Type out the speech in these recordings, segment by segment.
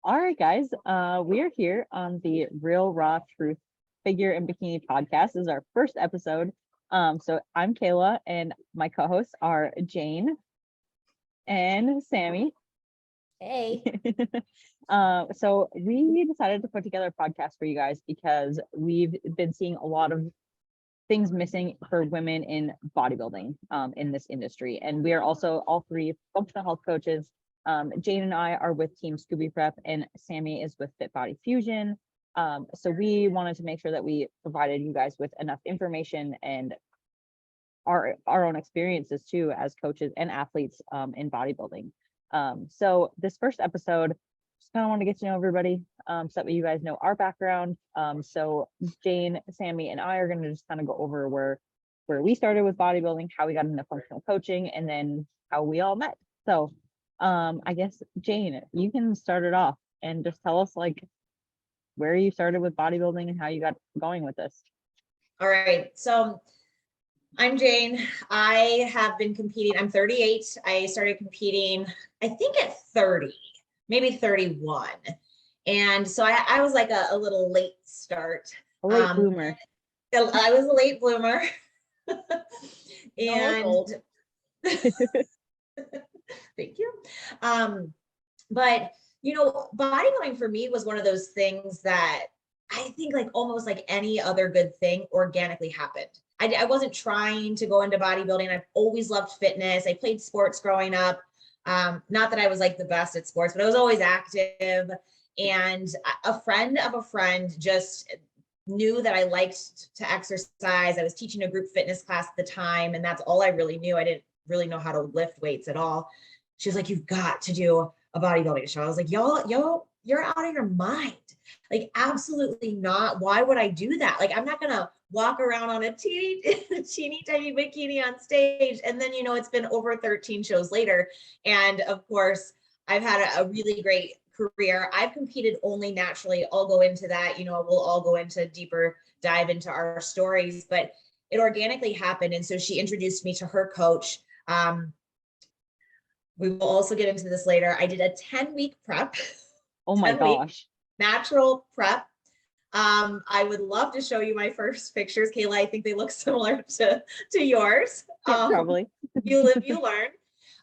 All right, guys. We are here on the Real Raw Truth Figure and Bikini Podcast. This is our first episode. So I'm Kayla, and my co-hosts are Jane and Sammy. Hey. So we decided to put together a podcast for you guys because we've been seeing a lot of things missing for women in bodybuilding in this industry. And we are also all three functional health coaches. Jane and I are with Team Scooby Prep, and Sammy is with Fit Body Fusion. So we wanted to make sure that we provided you guys with enough information and our own experiences too as coaches and athletes in bodybuilding. So this first episode, just kind of want to get to know everybody so that you guys know our background. So Jane, Sammy, and I are going to just kind of go over where we started with bodybuilding, how we got into functional coaching, and then how we all met. So I guess Jane, you can start it off and just tell us like where you started with bodybuilding and how you got going with this. All right. So I'm Jane. I have been competing. I'm 38. I started competing, I think at 30, maybe 31. And so I was like a little late start. A late bloomer. I was a late bloomer. And thank you. But you know, bodybuilding for me was one of those things that I think like almost like any other good thing organically happened. I wasn't trying to go into bodybuilding. I've always loved fitness. I played sports growing up. Not that I was like the best at sports, but I was always active. And a friend of a friend just knew that I liked to exercise. I was teaching a group fitness class at the time, and that's all I really knew. I didn't really know how to lift weights at all. She was like, "You've got to do a bodybuilding show." I was like, yo, you're out of your mind. Like, absolutely not. Why would I do that? Like, I'm not going to walk around on a teeny tiny bikini on stage. And then, you know, it's been over 13 shows later. And of course, I've had a really great career. I've competed only naturally. I'll go into that, you know, we'll all go into deeper dive into our stories, but it organically happened. And so she introduced me to her coach. We will also get into this later. I did a 10-week prep. Oh my gosh. Natural prep. I would love to show you my first pictures, Kayla. I think they look similar to yours. Yeah, probably. You live, you learn.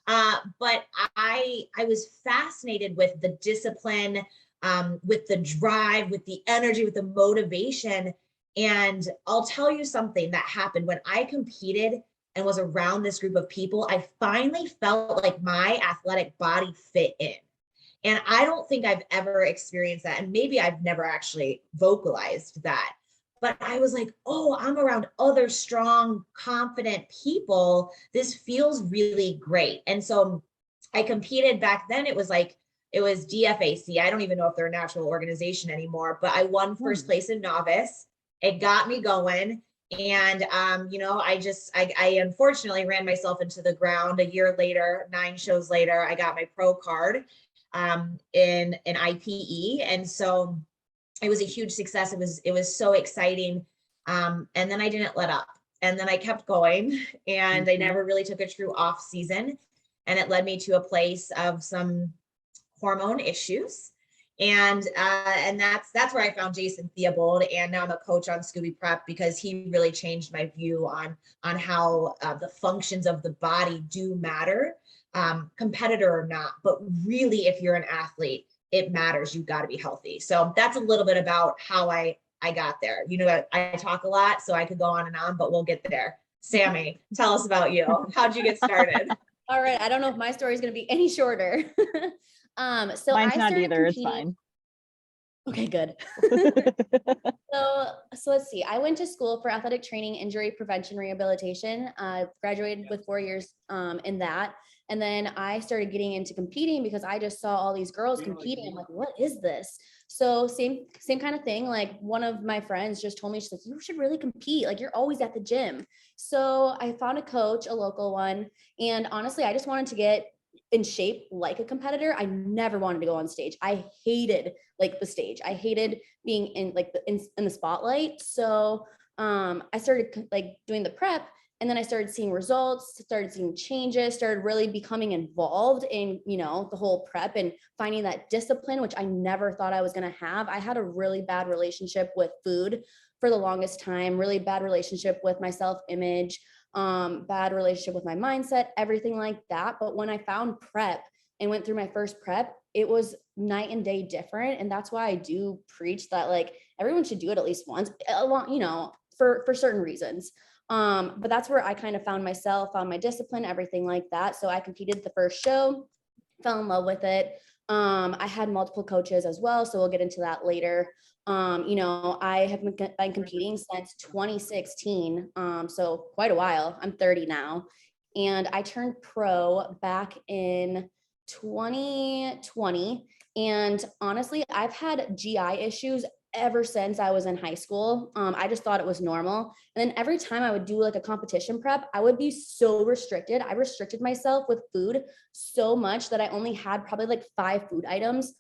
But I was fascinated with the discipline, with the drive, with the energy, with the motivation. And I'll tell you something that happened when I competed and was around this group of people. I finally felt like my athletic body fit in. And I don't think I've ever experienced that. And maybe I've never actually vocalized that. But I was like, oh, I'm around other strong, confident people. This feels really great. And so I competed back then. It was DFAC. I don't even know if they're a national organization anymore, but I won first place in novice. It got me going. And, you know, I unfortunately ran myself into the ground. A year later, 9 shows later, I got my pro card in an IPE. And so it was a huge success. It was so exciting. And then I didn't let up, and then I kept going, and I never really took a true off season. And it led me to a place of some hormone issues. And that's where I found Jason Theobald, and now I'm a coach on Scooby Prep because he really changed my view on how the functions of the body do matter, competitor or not. But really, if you're an athlete, it matters. You've got to be healthy. So that's a little bit about how I got there. You know, I talk a lot, so I could go on and on, but we'll get there. Sammy, tell us about you. How'd you get started? All right. I don't know if my story is going to be any shorter. So mine's not either. It's fine. Okay, good. So let's see. I went to school for athletic training, injury prevention, rehabilitation. Graduated with 4 years in that. And then I started getting into competing because I just saw all these girls competing. I'm like, what is this? So same kind of thing. Like, one of my friends just told me, she's like, you should really compete. Like, you're always at the gym. So I found a coach, a local one. And honestly, I just wanted to get in shape like a competitor. I never wanted to go on stage. I hated like the stage. I hated being in like in the spotlight. So I started like doing the prep, And then I started seeing results, started seeing changes, started really becoming involved in, you know, the whole prep and finding that discipline, which I never thought I was going to have. I had a really bad relationship with food for the longest time, really bad relationship with my self-image, bad relationship with my mindset, everything like that. But when I found prep and went through my first prep, it was night and day different. And that's why I do preach that like everyone should do it at least once, you know, for certain reasons. But that's where I kind of found myself, found my discipline, everything like that. So I competed the first show, fell in love with it. I had multiple coaches as well, so we'll get into that later. You know, I have been competing since 2016, so quite a while. I'm 30 now, and I turned pro back in 2020. And honestly, I've had GI issues ever since I was in high school. I just thought it was normal. And then every time I would do like a competition prep, I would be so restricted. I restricted myself with food so much that I only had probably like 5 food items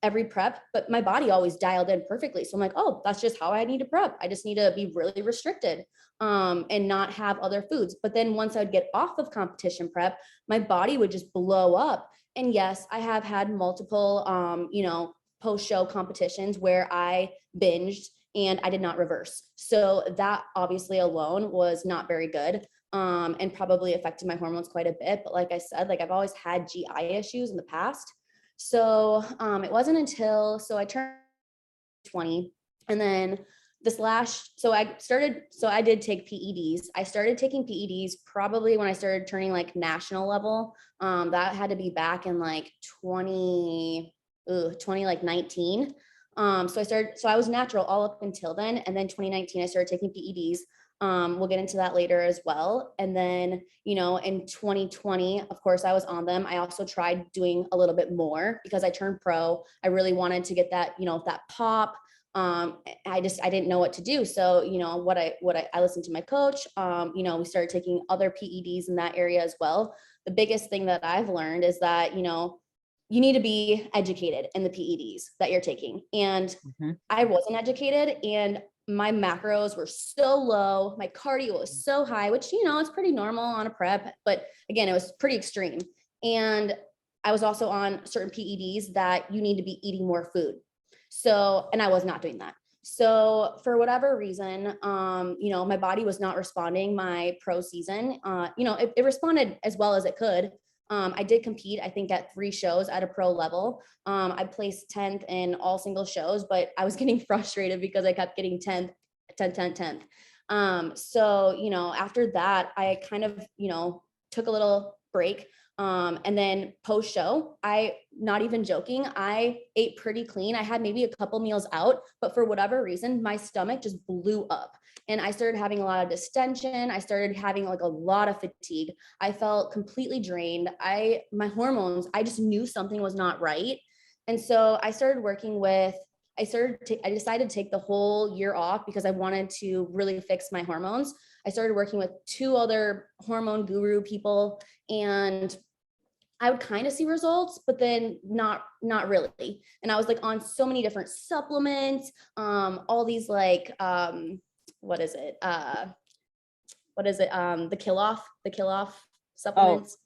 every prep, but my body always dialed in perfectly. So I'm like, oh, that's just how I need to prep. I just need to be really restricted and not have other foods. But then once I'd get off of competition prep, my body would just blow up. And yes, I have had multiple, you know, post-show competitions where I binged and I did not reverse. So that obviously alone was not very good and probably affected my hormones quite a bit. But like I said, like I've always had GI issues in the past. So it wasn't until, so I turned 20 and then so I did take PEDs. I started taking PEDs probably when I started turning like national level. That had to be back in like 2019. So I was natural all up until then. And then 2019, I started taking PEDs. We'll get into that later as well. And then, you know, in 2020, of course, I was on them. I also tried doing a little bit more because I turned pro. I really wanted to get that, you know, that pop. I didn't know what to do. So, you know, I listened to my coach, you know, we started taking other PEDs in that area as well. The biggest thing that I've learned is that, you know, you need to be educated in the PEDs that you're taking. And I wasn't educated and my macros were so low. My cardio was so high, which, you know, it's pretty normal on a prep, but again, it was pretty extreme. And I was also on certain PEDs that you need to be eating more food. So, and I was not doing that. So for whatever reason, you know, my body was not responding my pro season. You know, it responded as well as it could. I did compete, I think, at 3 shows at a pro level. I placed 10th in all single shows, but I was getting frustrated because I kept getting 10th. So, you know, after that, I kind of, you know, took a little break. And then post show, not even joking, I ate pretty clean. I had maybe a couple meals out, but for whatever reason, my stomach just blew up and I started having a lot of distension. I started having like a lot of fatigue. I felt completely drained. My hormones, I just knew something was not right. And so I started working with, I decided to take the whole year off because I wanted to really fix my hormones. I started working with 2 other hormone guru people and I would kind of see results, but then not really. And I was like on so many different supplements, all these like, what is it? The kill off supplements. Oh,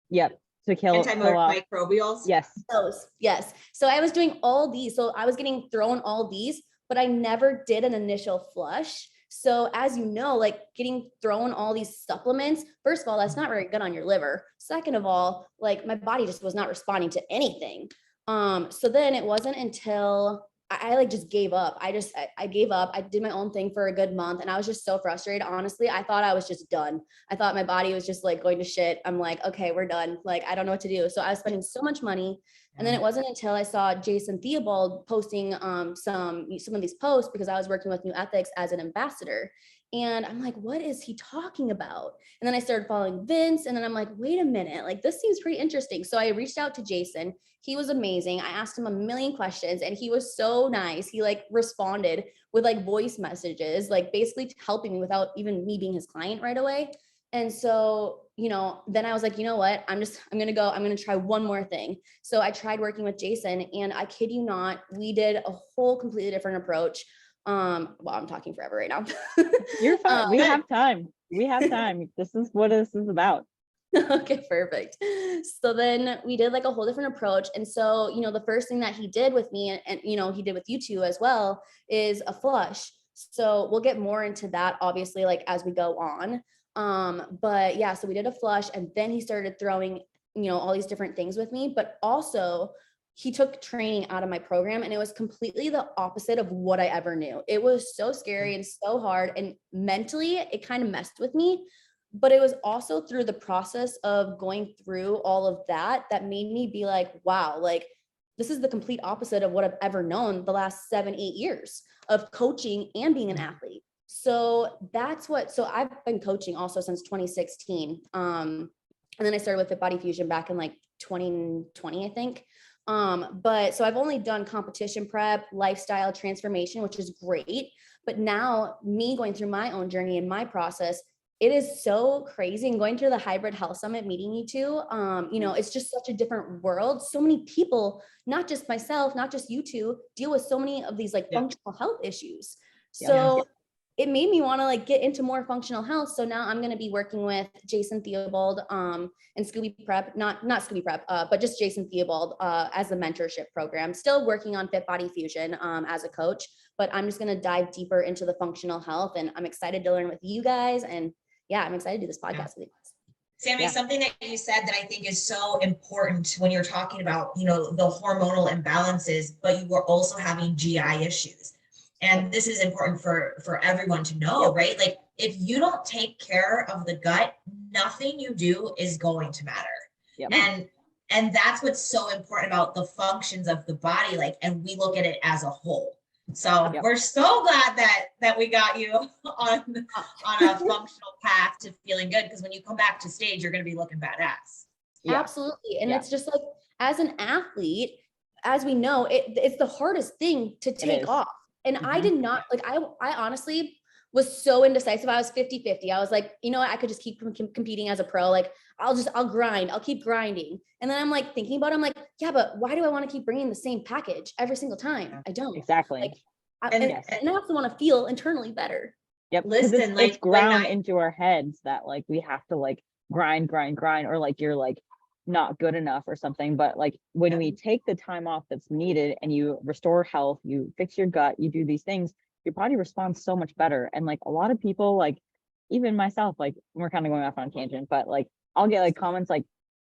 yep. To kill off. Antimicrobials. Yes. Those, yes. So I was doing all these. So I was getting thrown all these, but I never did an initial flush. So as you know, like getting thrown all these supplements, first of all, that's not very good on your liver. Second of all, like my body just was not responding to anything. So then it wasn't until I like just gave up. I gave up. I did my own thing for a good month and I was just so frustrated. Honestly, I thought I was just done. I thought my body was just like going to shit. I'm like, okay, we're done. Like, I don't know what to do. So I was spending so much money. And then it wasn't until I saw Jason Theobald posting some of these posts because I was working with New Ethics as an ambassador. And I'm like, what is he talking about? And then I started following Vince and then I'm like, wait a minute, like this seems pretty interesting. So I reached out to Jason. He was amazing. I asked him a million questions and he was so nice. He like responded with like voice messages, like basically helping me without even me being his client right away. And so, you know, then I was like, you know what, I'm going to try one more thing. So I tried working with Jason and I kid you not, we did a whole completely different approach. Well, I'm talking forever right now. You're fine. We have time. we have time. This is what this is about. Okay, perfect. So then we did like a whole different approach. And so, the first thing that he did with me and he did with you two as well is a flush. So we'll get more into that obviously, like as we go on. But yeah, so we did a flush and then he started throwing, all these different things with me, but also he took training out of my program and it was completely the opposite of what I ever knew. It was so scary and so hard, and mentally it kind of messed with me. But it was also through the process of going through all of that made me be like, wow, like this is the complete opposite of what I've ever known the last 7-8 years of coaching and being an athlete. So so I've been coaching also since 2016. And then I started with Fit Body Fusion back in like 2020, I think. But so I've only done competition prep, lifestyle transformation, which is great. But now me going through my own journey and my process, it is so crazy. And going through the Hybrid Health Summit, meeting you two, it's just such a different world. So many people, not just myself, not just you two, deal with so many of these like functional health issues. So it made me want to like get into more functional health. So now I'm going to be working with Jason Theobald and Scooby Prep, not Scooby Prep, but just Jason Theobald as a mentorship program. Still working on Fit Body Fusion as a coach, but I'm just going to dive deeper into the functional health, and I'm excited to learn with you guys. And yeah, I'm excited to do this podcast with you guys. Sammy, something that you said that I think is so important when you're talking about, the hormonal imbalances, but you were also having GI issues. And this is important for everyone to know, right? Like if you don't take care of the gut, nothing you do is going to matter. And that's what's so important about the functions of the body, like, and we look at it as a whole. So we're so glad that we got you on a functional path to feeling good, because when you come back to stage, you're going to be looking badass. Absolutely. And it's just like, as an athlete, as we know, it's the hardest thing to take off. And I did not, like, I honestly was so indecisive. I was 50-50. I was like, I could just keep competing as a pro. Like, I'll grind. I'll keep grinding. And then I'm like thinking about it. I'm like, yeah, but why do I want to keep bringing the same package every single time? I don't. Exactly. Like, and I also want to feel internally better. Yep. Listen, it's ground into our heads that like we have to like grind, or like you're like not good enough or something. But like when we take the time off that's needed and you restore health, you fix your gut, you do these things, your body responds so much better. And like a lot of people, like even myself, like we're kind of going off on a tangent, but like I'll get like comments like,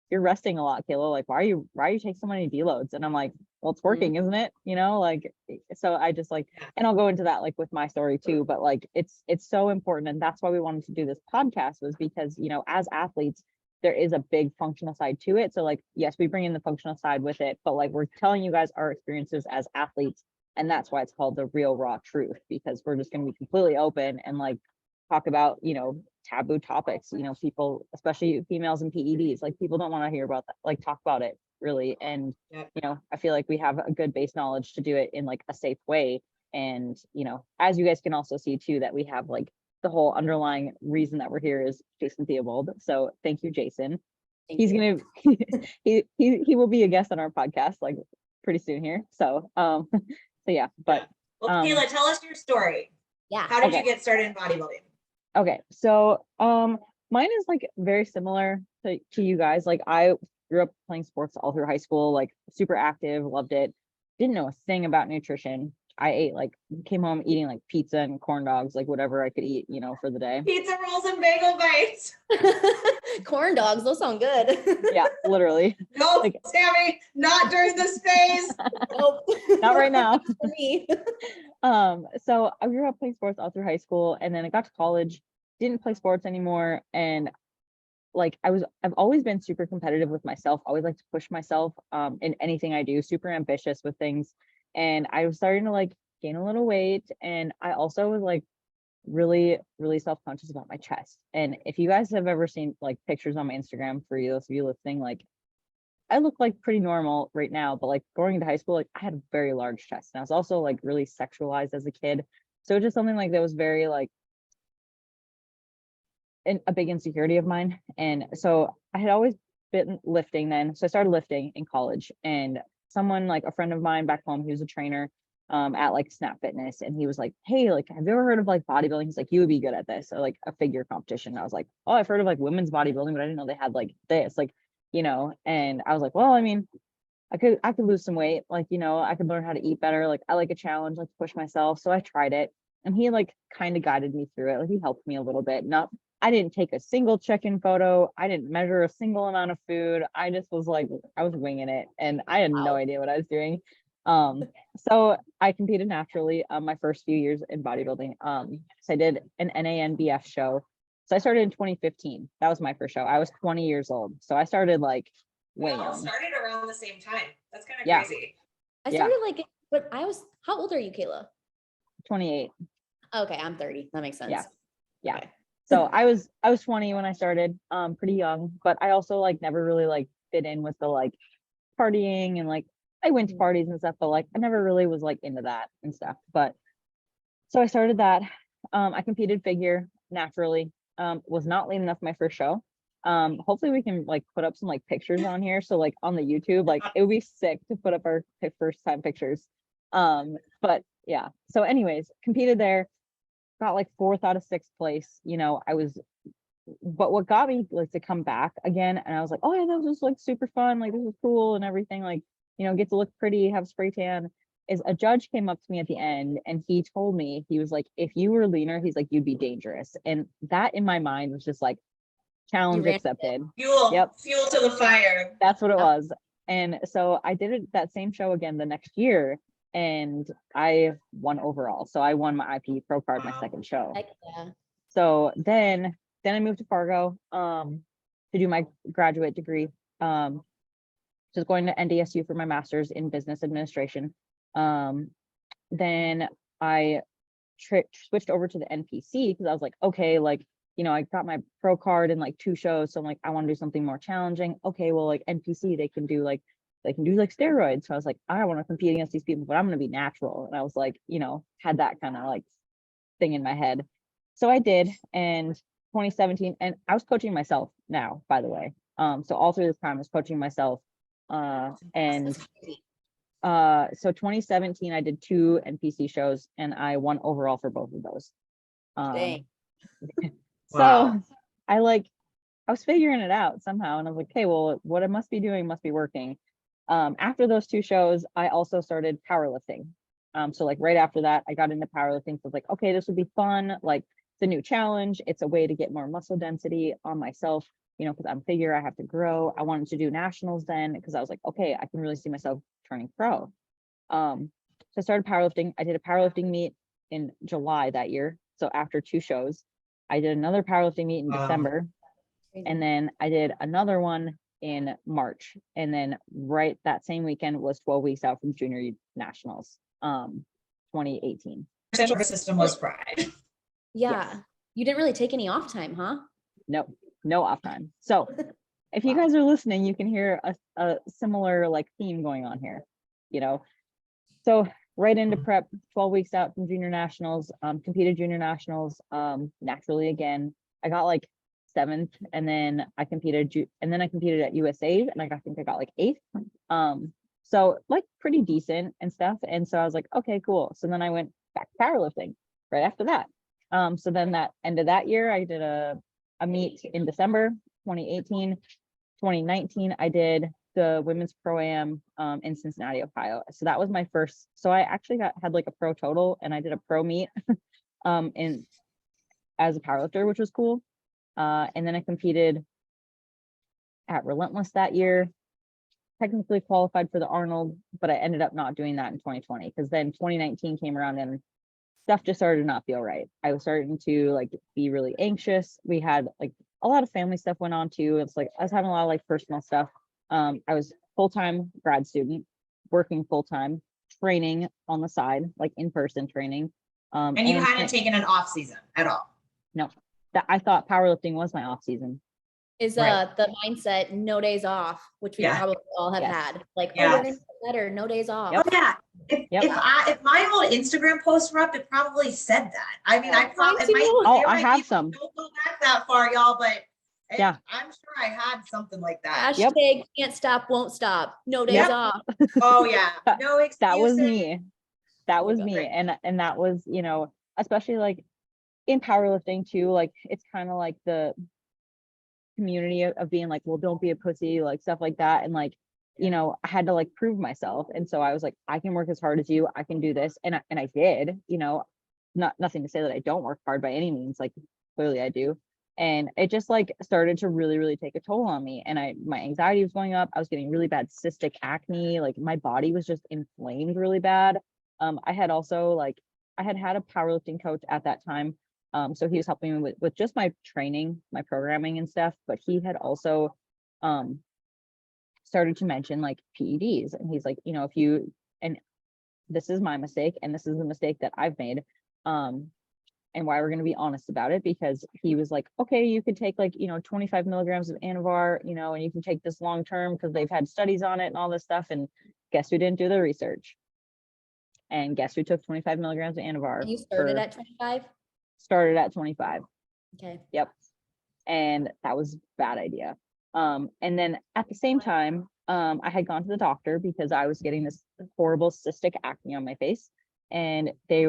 you're resting a lot, Kayla. Like, why are you taking so many deloads? And I'm like, well, it's working, isn't it? Like, so I just like, and I'll go into that like with my story too, but like, it's so important. And that's why we wanted to do this podcast, was because, as athletes, there is a big functional side to it. So like, yes, we bring in the functional side with it, but like, we're telling you guys our experiences as athletes. And that's why it's called the real raw truth, because we're just going to be completely open and like talk about, taboo topics, people, especially females and PEDs, like people don't want to hear about that, like talk about it really. And, I feel like we have a good base knowledge to do it in like a safe way. And, as you guys can also see too, that we have like the whole underlying reason that we're here is Jason Theobald. So thank you, Jason. He's going to, he will be a guest on our podcast like pretty soon here. So, so yeah, but. Well, Kayla, tell us your story. Yeah. How did you get started in bodybuilding? Okay, so mine is like very similar to you guys. Like I grew up playing sports all through high school, like super active, loved it. Didn't know a thing about nutrition. I ate like, came home eating like pizza and corn dogs, like whatever I could eat, for the day. Pizza rolls and bagel bites. Corn dogs, those sound good. Yeah, literally. No, like, Sammy, not during this phase. Nope. Not right now. For me. So I grew up playing sports all through high school, and then I got to college, didn't play sports anymore. And like I've always been super competitive with myself, always like to push myself in anything I do, super ambitious with things. And I was starting to like gain a little weight. And I also was like really, really self-conscious about my chest. And if you guys have ever seen like pictures on my Instagram, for those of you listening, like I look like pretty normal right now, but like going into high school, like I had a very large chest, and I was also like really sexualized as a kid. So just something like that was very like a big insecurity of mine. And so I had always been lifting then. So I started lifting in college, and someone like a friend of mine back home, he was a trainer, at like Snap Fitness, and he was like, hey, like, have you ever heard of like bodybuilding? He's like, you would be good at this, or like a figure competition. And I was like, oh, I've heard of like women's bodybuilding, but I didn't know they had like this, like, and I was like, well, I mean, I could lose some weight, like, I could learn how to eat better, like I like a challenge, like to push myself. So I tried it, and he like kind of guided me through it, like he helped me a little bit. Not I didn't take a single check-in photo, I didn't measure a single amount of food, I just was like, I was winging it, and I had no idea what I was doing. So I competed naturally my first few years in bodybuilding. So I did an NANBF show. So I started in 2015. That was my first show. I was 20 years old. So I started like way We all young. started around the same time. That's kind of Yeah. crazy. I started like, but how old are you, Kayla? 28. Okay, I'm 30. That makes sense. Yeah. Okay. So I was 20 when I started, pretty young, but I also like never really like fit in with the like partying, and like I went to parties and stuff, but like I never really was like into that and stuff. But so I started that. I competed figure naturally. Was not lean enough my first show. Hopefully we can like put up some like pictures on here. So like on the YouTube, like it would be sick to put up our first time pictures. But yeah. So anyways, competed there, got like 4th out of 6th place. But what got me like to come back again, and I was like, oh yeah, that was just like super fun, like this is cool and everything, like, get to look pretty, have spray tan, is a judge came up to me at the end, and he told me, he was like, if you were leaner, he's like, you'd be dangerous. And that in my mind was just like, challenge accepted. Fuel to the fire. That's what it was. And so I did it, that same show again the next year, and I won overall. So I won my IP pro card my second show. Heck yeah. So then I moved to Fargo to do my graduate degree. Just going to NDSU for my master's in business administration. Then I switched over to the NPC because I was like, okay, like, I got my pro card in like 2 shows. So I'm like, I want to do something more challenging. Okay, well, like NPC, they can do like steroids. So I was like, I want to compete against these people, but I'm going to be natural. And I was like, had that kind of like thing in my head. So I did, and 2017, and I was coaching myself now, by the way. So all through this time I was coaching myself. So 2017, I did 2 NPC shows, and I won overall for both of those. Dang. So I was figuring it out somehow, and I was like, okay, well, what I must be doing must be working. After those 2 shows, I also started powerlifting. So like right after that, I got into powerlifting. So I was like, okay, this would be fun. Like, it's a new challenge. It's a way to get more muscle density on myself, because I'm figure, I have to grow. I wanted to do nationals then, because I was like, okay, I can really see myself turning pro. So I started powerlifting. I did a powerlifting meet in July that year. So after 2 shows, I did another powerlifting meet in December. And then I did another one in March. And then right that same weekend was 12 weeks out from junior nationals, 2018. Nervous system was fried. Yeah. Yes. You didn't really take any off time, huh? No off time. So if you guys are listening, you can hear a similar like theme going on here, so right into prep, 12 weeks out from junior nationals, competed junior nationals, naturally again. I got like 7th, and then I competed at USA, and I think I got like 8th. So like pretty decent and stuff. And so I was like, okay, cool. So then I went back to powerlifting right after that. So then that end of that year, I did a meet in December 2018. 2019, I did the women's pro-am in Cincinnati, Ohio. So that was my first. So I actually had like a pro total, and I did a pro meet as a powerlifter, which was cool. And then I competed at Relentless that year. Technically qualified for the Arnold, but I ended up not doing that in 2020, because then 2019 came around and stuff just started to not feel right. I was starting to like be really anxious. We had like a lot of family stuff went on too. It's like I was having a lot of like personal stuff. I was full-time grad student, working full-time, training on the side, like in-person training. And you hadn't taken an off season at all? No, that I thought powerlifting was my off season. Is Right. the mindset no days off, which we probably all have had. Like, oh, Yes. we're gonna get better, no days off. Yep. Oh yeah. If my old Instagram posts were up, it probably said that. I mean, I probably I have some. Don't go back that far, y'all, but Yeah. I'm sure I had something like that. Hashtag can't stop, won't stop. No days off. Oh yeah. No excuses. That was me. that was Right. me. And that was, you know, especially like in powerlifting too, like it's kind of like the community of being like, well, don't be a pussy, like stuff like that. And like, you know, I had to like prove myself. And so I was like, I can work as hard as you, I can do this. And I did, you know, nothing to say that I don't work hard by any means, like clearly I do. And it just like started to really, really take a toll on me. And my anxiety was going up. I was getting really bad cystic acne. Like my body was just inflamed really bad. I had also like, I had a powerlifting coach at that time. So he was helping me with just my training, my programming and stuff, but he had also started to mention like PEDs. And he's like, you know, and this is my mistake, and this is the mistake that I've made. And why we're going to be honest about it, because he was like, okay, you could take like, you know, 25 milligrams of Anavar, you know, and you can take this long term because they've had studies on it and all this stuff. And guess who didn't do the research? And guess who took 25 milligrams of Anavar? And you started at 25? Started at 25. Okay. Yep. And that was a bad idea. And then at the same time, I had gone to the doctor because I was getting this horrible cystic acne on my face, and they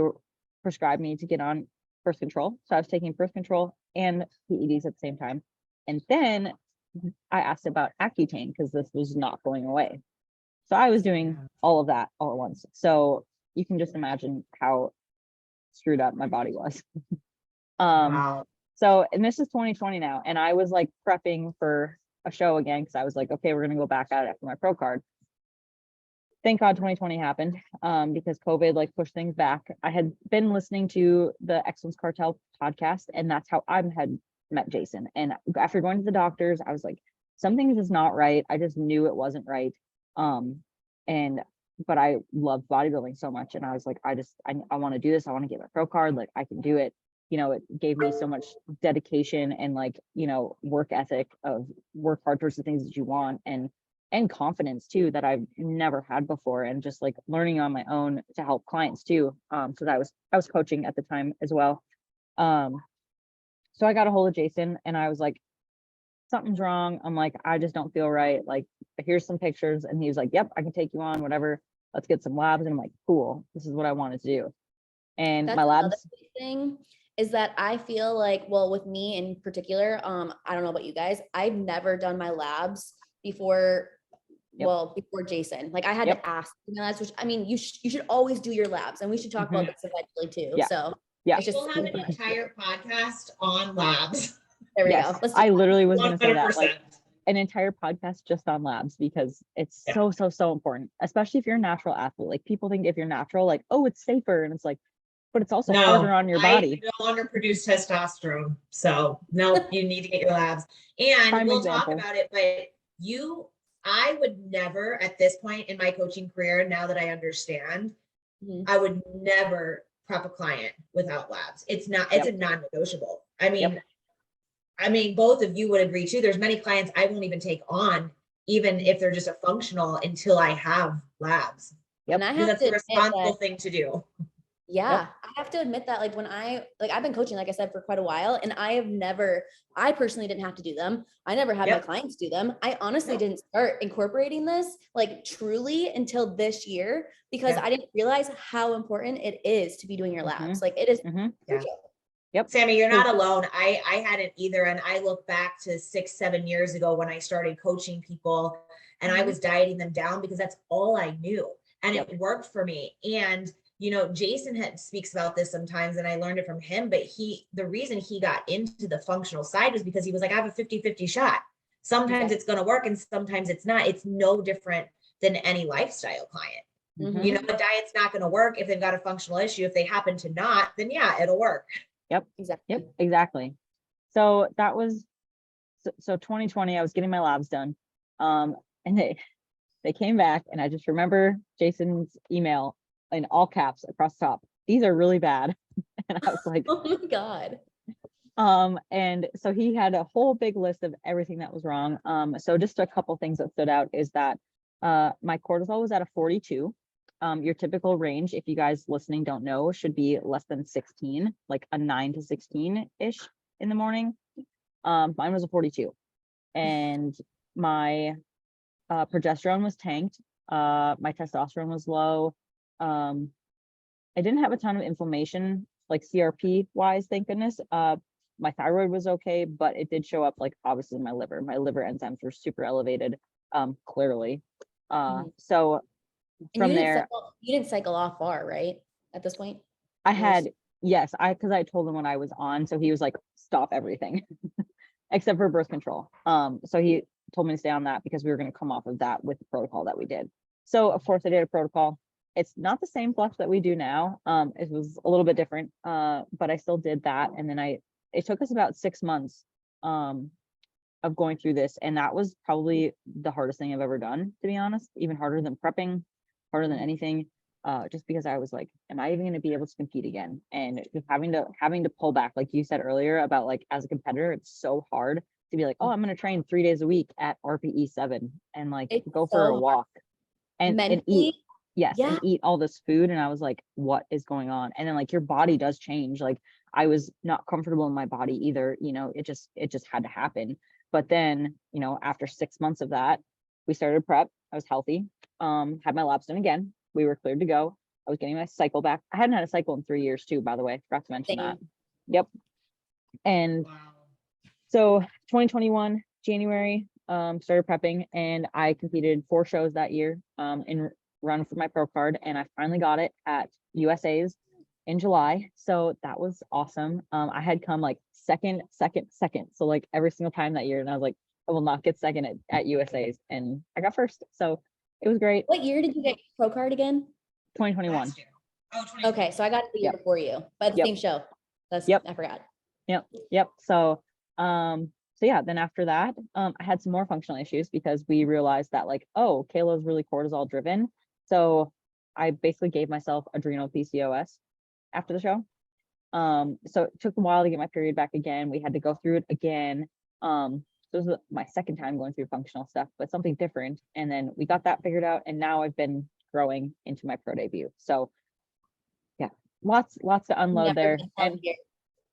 prescribed me to get on birth control. So I was taking birth control and PEDs at the same time. And then I asked about Accutane because this was not going away. So I was doing all of that all at once. So you can just imagine how screwed up my body was. Wow. So, and this is 2020 now, and I was like prepping for a show again because I was like, okay, we're gonna go back at it after my pro card. Thank God 2020 happened, because COVID like pushed things back. I had been listening to the Excellence Cartel podcast, and that's how I had met Jason. And after going to the doctors, I was like, something is just not right. I just knew it wasn't right. But I love bodybuilding so much, and I was like, I want to do this. I want to get my pro card. Like I can do it. You know, it gave me so much dedication and like, you know, work ethic of work hard towards the things that you want, and confidence too that I've never had before, and just like learning on my own to help clients too. So that I was coaching at the time as well. So I got a hold of Jason, and I was like, something's wrong. I'm like, I just don't feel right. Like, here's some pictures. And he was like, yep, I can take you on, whatever. Let's get some labs. And I'm like, cool, this is what I wanted to do. And That's my another labs big thing is that I feel like, well, with me in particular, I don't know about you guys, I've never done my labs before. Yep. Well, before Jason, like I had Yep. to ask, you know, that's which I mean, you should always do your labs, and we should talk about this eventually too. Yeah. So Yeah. it's just We'll have an entire podcast on labs. there we Yes, go. Let's do I that. literally was going to say that, 100%. like an entire podcast just on labs, because it's so important, especially if you're a natural athlete. Like people think if you're natural, like, oh, it's safer, and it's like, but it's also harder on your body. I no longer produce testosterone, so no, you need to get your labs. And Prime we'll example. talk about it, but I would never at this point in my coaching career, now that I understand, I would never prep a client without labs. It's a non-negotiable. I mean, both of you would agree too. There's many clients I won't even take on, even if they're just a functional, until I have labs. Yep. And I Because have that's to a responsible thing to do. Yeah, I have to admit that like when I've been coaching, like I said, for quite a while, and I personally didn't have to do them. I never had my clients do them. I honestly didn't start incorporating this like truly until this year, because I didn't realize how important it is to be doing your labs. Like it is crucial. Yep. Sammy, you're not alone. I hadn't either. And I look back to 6-7 years ago when I started coaching people, and I was dieting them down because that's all I knew. And it worked for me. And you know, Jason speaks about this sometimes, and I learned it from him, but the reason he got into the functional side was because he was like, I have a 50-50 shot. Sometimes it's going to work and sometimes it's not. It's no different than any lifestyle client. You know, a diet's not going to work if they've got a functional issue. If they happen to not, then yeah, it'll work. Yep. Exactly. So that was, so 2020, I was getting my labs done. And they came back, and I just remember Jason's email in all caps across the top. These are really bad. And I was like, oh my God. And so he had a whole big list of everything that was wrong. So just a couple things that stood out is that my cortisol was at a 42. Your typical range, if you guys listening don't know, should be less than 16, like a 9 to 16-ish in the morning. Mine was a 42. And my progesterone was tanked. My testosterone was low. I didn't have a ton of inflammation, like CRP wise, thank goodness. My thyroid was okay, but it did show up like obviously my liver. My liver enzymes were super elevated, clearly. So And from there, you didn't cycle off far, right? At this point? I had, yes, because I told him when I was on, so he was like, stop everything except for birth control. So he told me to stay on that because we were going to come off of that with the protocol that we did. So of course I did a protocol. It's not the same flush that we do now. It was a little bit different, but I still did that. And then it took us about 6 months of going through this. And that was probably the hardest thing I've ever done, to be honest, even harder than prepping, harder than anything. Just because I was like, am I even going to be able to compete again? And just having to pull back, like you said earlier about like, as a competitor, it's so hard to be like, oh, I'm going to train 3 days a week at RPE 7 and like go for a walk and eat. Yes. Yeah. And eat all this food. And I was like, what is going on? And then like your body does change. Like I was not comfortable in my body either. It just had to happen. But then, after 6 months of that, we started prep. I was healthy, had my labs done again. We were cleared to go. I was getting my cycle back. I hadn't had a cycle in 3 years too, by the way. Forgot to mention that. Yep. And so 2021, January, started prepping and I competed 4 shows that year in run for my pro card. And I finally got it at USA's in July. So that was awesome. I had come like second. So like every single time that year. And I was like, I will not get second at USA's. And I got first. So it was great. What year did you get your pro card again? 2021. Okay. So I got it the year before you, but the same show. I forgot. Yep. So, yeah, then after that, I had some more functional issues because we realized that like, oh, Kayla is really cortisol driven. So I basically gave myself adrenal PCOS after the show. So it took a while to get my period back again. We had to go through it again. So this was my second time going through functional stuff, but something different. And then we got that figured out. And now I've been growing into my pro debut. So yeah, lots to unload there. And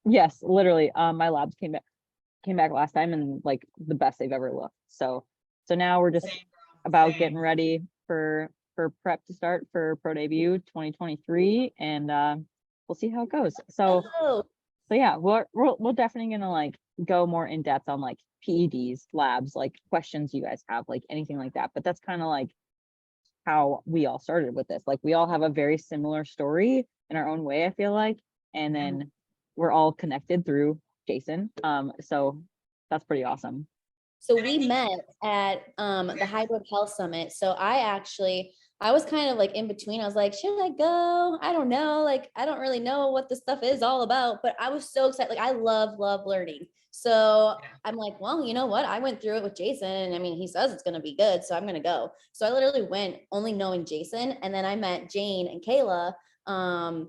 yes, literally, my labs came back last time and like the best they've ever looked. So now we're just about getting ready for prep to start for pro debut 2023, and we'll see how it goes. So yeah, we're definitely gonna like go more in depth on like PEDs, labs, like questions you guys have, like anything like that. But that's kind of like how we all started with this. Like we all have a very similar story in our own way, I feel like, and then we're all connected through Jason. So that's pretty awesome. So we met at the Hybrid Health Summit. So I was kind of like in between. I was like, should I go? I don't know. Like, I don't really know what this stuff is all about, but I was so excited. Like, I love learning. So I'm like, well, you know what? I went through it with Jason. And I mean, he says it's going to be good. So I'm going to go. So I literally went only knowing Jason. And then I met Jane and Kayla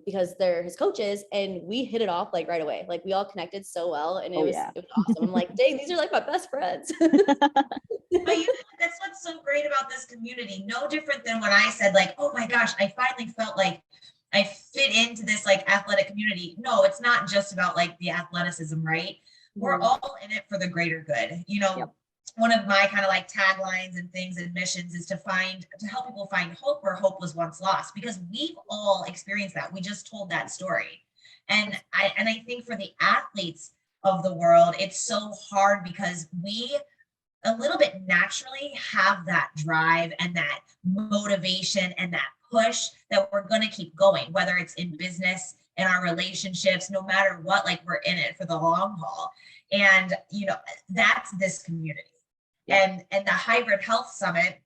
because they're his coaches, and we hit it off like right away. Like we all connected so well, and it was awesome. I'm like, dang, these are like my best friends. But that's what's so great about this community. No different than when I said like, oh my gosh, I finally felt like I fit into this like athletic community. No, it's not just about like the athleticism, right? We're all in it for the greater good. One of my kind of like taglines and things and missions is to help people find hope where hope was once lost, because we've all experienced that. We just told that story. And I think for the athletes of the world, it's so hard because we a little bit naturally have that drive and that motivation and that push that we're going to keep going, whether it's in business, in our relationships, no matter what, like we're in it for the long haul. And, that's this community. And the Hybrid Health Summit,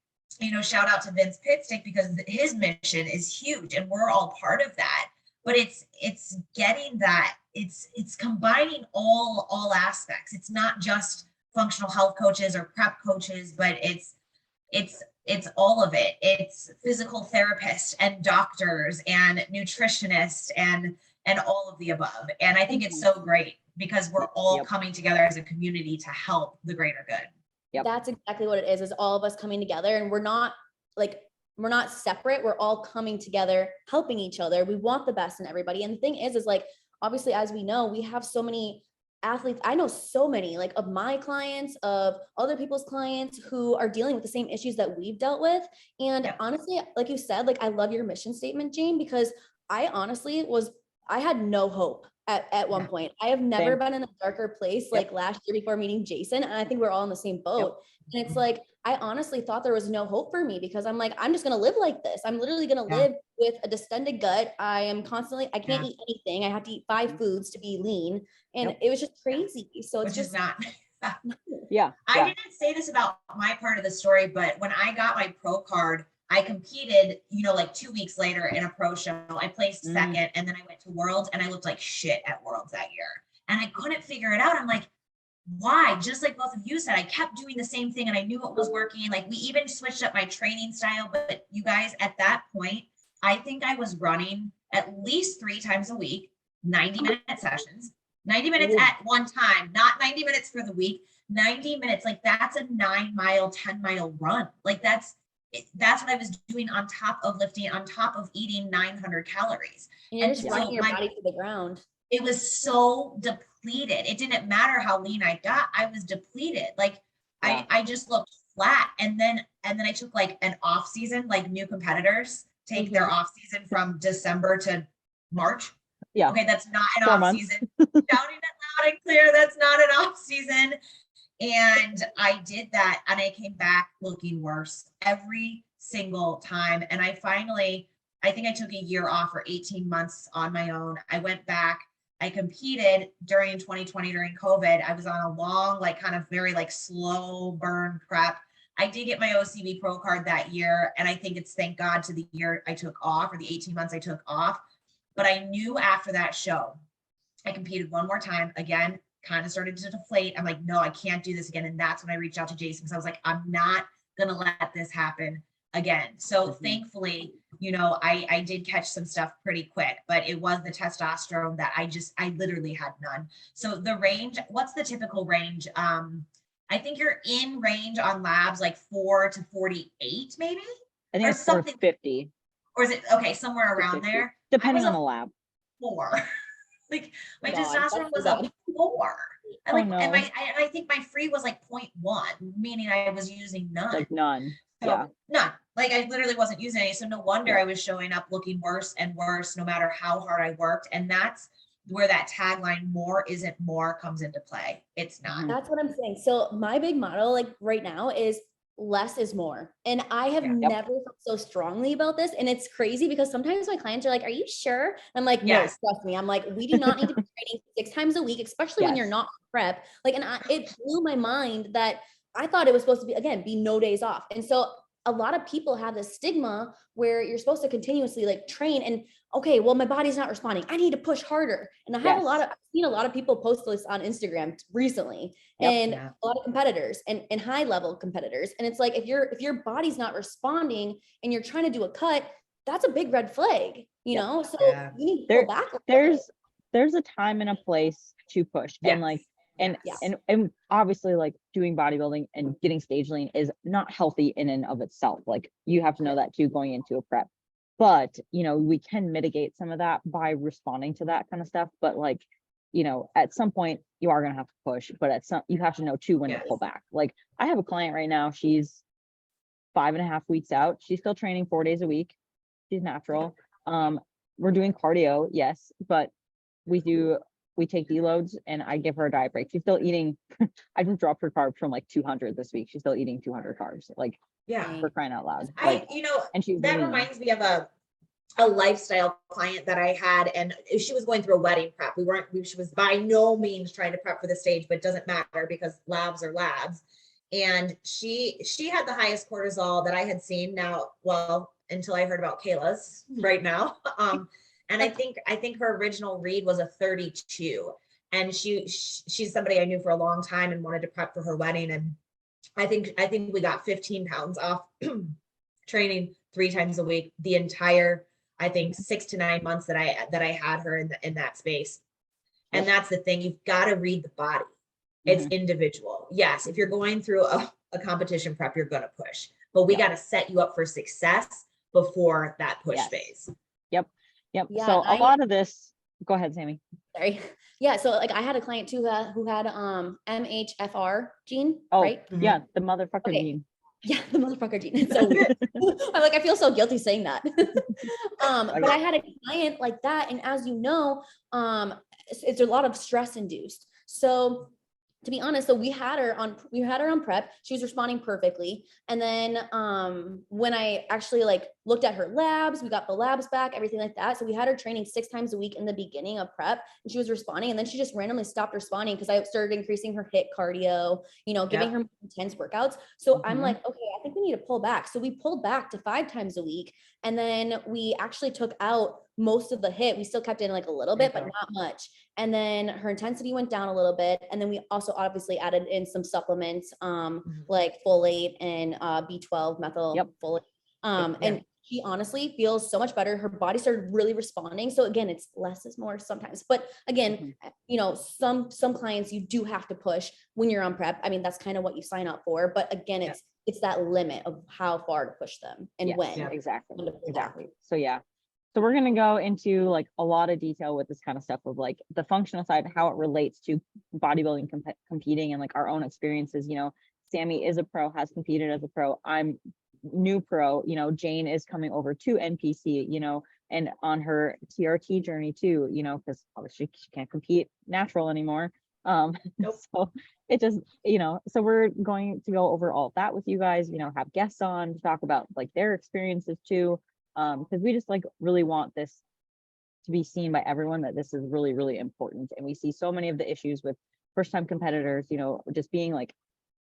shout out to Vince Pitstick, because his mission is huge and we're all part of that. But it's getting that, it's combining all aspects. It's not just functional health coaches or prep coaches, but it's all of it. It's physical therapists and doctors and nutritionists and all of the above. And I think it's so great because we're all coming together as a community to help the greater good. That's exactly what it is all of us coming together, and we're not separate. We're all coming together, helping each other. We want the best in everybody. And the thing is like, obviously, as we know, we have so many athletes. I know so many like of my clients, of other people's clients who are dealing with the same issues that we've dealt with. And honestly, like you said, like I love your mission statement, Jane, because I honestly I had no hope at one point. I have never Same. been in a darker place like last year before meeting Jason. And I think we're all in the same boat. And it's like, I honestly thought there was no hope for me because I'm like, I'm just going to live like this. I'm literally going to live with a distended gut. I can't eat anything. I have to eat 5 foods to be lean. And it was just crazy. So it's Which is not. I didn't say this about my part of the story, but when I got my pro card, I competed, like 2 weeks later in a pro show. I placed second, and then I went to Worlds, and I looked like shit at Worlds that year. And I couldn't figure it out. I'm like, why? Just like both of you said, I kept doing the same thing, and I knew it was working. Like, we even switched up my training style. But you guys, at that point, I think I was running at least 3 times a week, 90-minute sessions, 90 minutes at one time, not 90 minutes for the week, 90 minutes. Like, that's a 9-mile, 10-mile run. Like, that's what I was doing on top of lifting, on top of eating 900 calories. And just running your body to the ground. It was so depleted. It didn't matter how lean I got. I was depleted. Like I just looked flat. And then I took like an off season, like new competitors take their off season from December to March. Yeah. Okay. That's not an off season. Shouting it loud and clear. That's not an off season. And I did that, and I came back looking worse every single time. And I think I took a year off or 18 months on my own. I went back. I competed during 2020 during COVID. I was on a long, like kind of very like slow burn prep. I did get my OCB pro card that year. And I think it's thank God to the year I took off, or the 18 months I took off. But I knew after that show, I competed one more time again, kind of started to deflate. I'm like, no, I can't do this again. And that's when I reached out to Jason, because I was like, I'm not going to let this happen again. So thankfully, I did catch some stuff pretty quick, but it was the testosterone that I literally had none. So the range, what's the typical range? I think you're in range on labs, like 4 to 48, maybe? I think it's 4 to 50. Or is it, okay, somewhere around there? Depending on the lab. 4. Like my testosterone was a 4. And and I think my free was like 0.1, meaning I was using none. Like none. So, none. Like I literally wasn't using any. So no wonder I was showing up looking worse and worse, no matter how hard I worked. And that's where that tagline, more isn't more, comes into play. It's not. That's what I'm saying. So my big motto, like right now, is less is more. And I have never felt so strongly about this. And it's crazy because sometimes my clients are like, are you sure? I'm like, no, trust me. I'm like, we do not need to be training 6 times a week, especially when you're not prep. Like, and it blew my mind that I thought it was supposed to be, again, be no days off. And so a lot of people have this stigma where you're supposed to continuously like train and, okay, well, my body's not responding. I need to push harder. And I have I've seen a lot of people post this on Instagram recently, and a lot of competitors and high level competitors. And it's like, if your body's not responding and you're trying to do a cut, that's a big red flag, you know? So you need to go back. There's a time and a place to push. And like, and obviously like doing bodybuilding and getting stage lean is not healthy in and of itself. Like you have to know that too going into a prep, but we can mitigate some of that by responding to that kind of stuff. But like, at some point you are going to have to push, but you have to know too when to pull back. Like I have a client right now, she's 5.5 weeks out. She's still training 4 days a week. She's natural. We're doing cardio. Yes. But we take deloads and I give her a diet break. She's still eating. I just dropped her carbs from like 200 this week. She's still eating 200 carbs. Like, for crying out loud. Like, and that reminds me of a lifestyle client that I had, and she was going through a wedding prep. She was by no means trying to prep for the stage, but it doesn't matter because labs are labs. And she had the highest cortisol that I had seen until I heard about Kayla's right now. And I think her original read was a 32, and she's somebody I knew for a long time and wanted to prep for her wedding. And I think we got 15 pounds off training 3 times a week, the entire, I think 6 to 9 months that I had her in that space. And that's the thing. You've got to read the body. It's individual. Yes. If you're going through a competition prep, you're going to push, but we got to set you up for success before that push phase. Yep. Yeah, so a lot of this, go ahead, Sammy. Sorry. Yeah. So like I had a client too who had MHFR gene, right? Yeah, the motherfucker gene. Yeah, the motherfucker gene. It's so weird. I'm like, I feel so guilty saying that. But I had a client like that. And as you know, it's a lot of stress induced. So to be honest, so we had her on prep. She was responding perfectly. And then when I actually like looked at her labs, we got the labs back, everything like that. So we had her training 6 times a week in the beginning of prep, and she was responding. And then she just randomly stopped responding because I started increasing her HIIT cardio, giving her intense workouts. So I'm like, okay, I think we need to pull back. So we pulled back to 5 times a week. And then we actually took out most of the HIIT. We still kept in like a little bit, but not much. And then her intensity went down a little bit. And then we also obviously added in some supplements, like folate and B12 methyl folate. And she honestly feels so much better. Her body started really responding. So again, it's less is more sometimes, but again, some clients you do have to push when you're on prep. I mean, that's kind of what you sign up for, but again, it's that limit of how far to push them and when. Exactly. So we're going to go into like a lot of detail with this kind of stuff of like the functional side, how it relates to bodybuilding, competing, and like our own experiences. Sammy is a pro, has competed as a pro. I'm new pro, Jane is coming over to NPC, and on her TRT journey too, because obviously she can't compete natural anymore. So it just, so we're going to go over all of that with you guys, have guests on to talk about like their experiences too. Because we just like really want this to be seen by everyone, that this is really, really important. And we see so many of the issues with first time competitors, just being like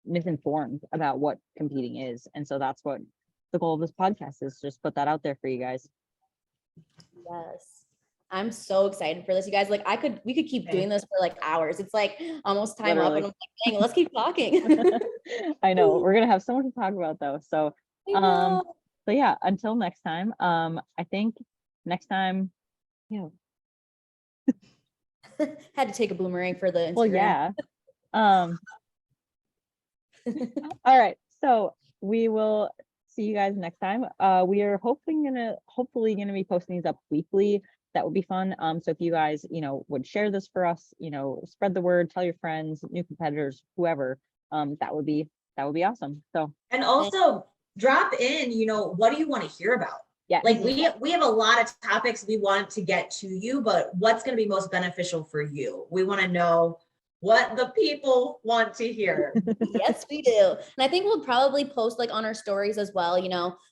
misinformed about what competing is. And so that's what the goal of this podcast is, just put that out there for you guys. Yes. I'm so excited for this, you guys. Like we could keep doing this for like hours. It's like almost time up, and I'm like, dang, let's keep talking. I know we're gonna have so much to talk about though. So so yeah, until next time, I think next time, had to take a boomerang for the Instagram. Well, yeah. All right, so we will see you guys next time. We are hopefully gonna be posting these up weekly. That would be fun. So if you guys, would share this for us, spread the word, tell your friends, new competitors, whoever, that would be awesome. So, and also drop in, what do you want to hear about? Yeah. Like we have a lot of topics we want to get to you, but what's going to be most beneficial for you? We want to know what the people want to hear. Yes, we do. And I think we'll probably post like on our stories as well,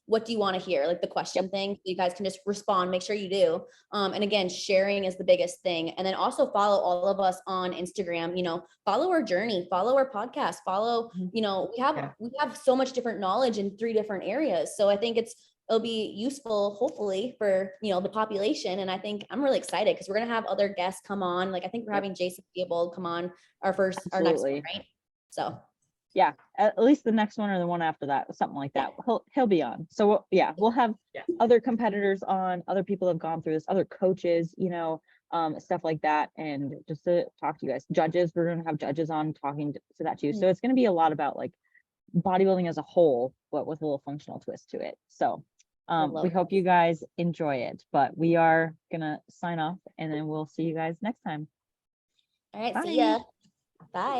what do you want to hear? Like the question thing, so you guys can just respond, make sure you do. And again, sharing is the biggest thing. And then also follow all of us on Instagram, follow our journey, follow our podcast, follow, we have so much different knowledge in 3 different areas. So I think it'll be useful, hopefully, for the population. And I think I'm really excited because we're gonna have other guests come on. Like I think we're having Jason be able to come on our next one, right? So yeah, at least the next one or the one after that, something like that. He'll be on. So we'll have other competitors on, other people have gone through this, other coaches, stuff like that, and just to talk to you guys. Judges, we're gonna have judges on talking to that too. So it's gonna be a lot about like bodybuilding as a whole, but with a little functional twist to it. So we hope you guys enjoy it, but we are gonna sign off and then we'll see you guys next time. All right, Bye. see ya. Bye.